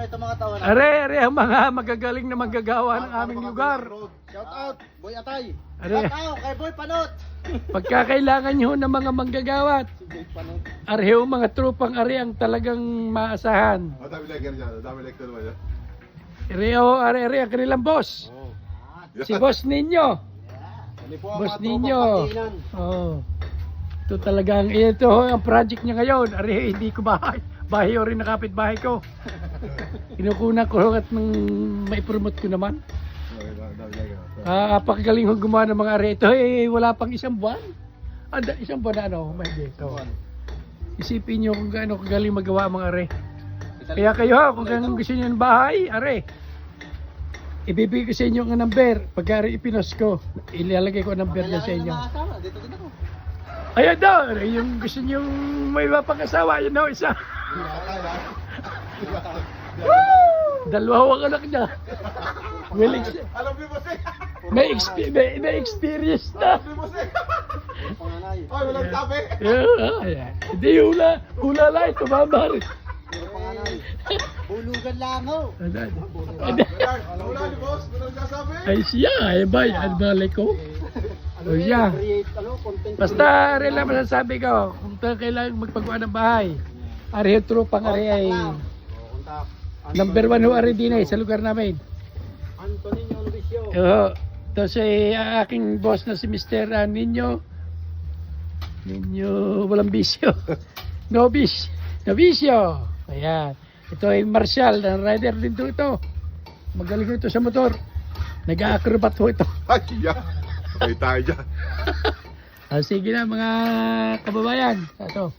ito mga tao na. Are ang mga magagaling na manggagawa ng aming lugar. Shout out, Boy Atay. Are, Shout out kay Boy Panot. pagkakailangan nyo ng mga manggagawat, Si Boy Panot. are mga trupang are ang talagang maasahan. Dami like yan dyan. Dami like naman yan. Are ang kanilang boss. Oh. Si boss ninyo. Kami po ang Boss mga ninyo. tropang patinan. Oh. Ito talagang, ito ang project niya ngayon. Are, hindi ko bahay. Bahay o rin na kapitbahay ko. Kinukunan ko at nang maipromote ko naman. Dami like yan. Pakagaling ho gumawa ng mga are. Ito wala pang isang buwan. Isang buwan na ano, may dito. Isipin nyo kung gaano kagaling magawa ang mga are. Kaya kayo, kung gaano gusto nyo ng bahay, are. Ibibigay ko sa inyo ang number. Pagka ipinos ko, ilalagay ko ang number na sa inyo. Dito din ako. Ayan daw, yung gusto nyo may mapag-asawa, yun daw isa. Dalawa ang anak niya. Well, Alam mo boss eh. may experience na. Alam mo boss eh. Panganay. Ay, walang tabi. Hindi hula lang, tumamar. Panganay. Hulugan lang ho. Bernard, wala ni boss. Walang sasabi. Ay siya, ay ba, ang balay ko. O siya. Create, content. Basta rin lang masasabi ko, kung kailangan magpagawa ng bahay, ari yung trupang ari ay Kontak. number 1 ho ari din ay sa lugar namin. Antonio Luisio. Oo. Tapos ay aking boss na si Mr. Ninyo walang bisyo. No bisyo. Ayan. Ito ay Marshall, ang rider din ito. Magaling ito sa motor. Nag-acrobat ho ito. Ay, yeah. Ay tayo dyan. Sige na mga kababayan. Ito.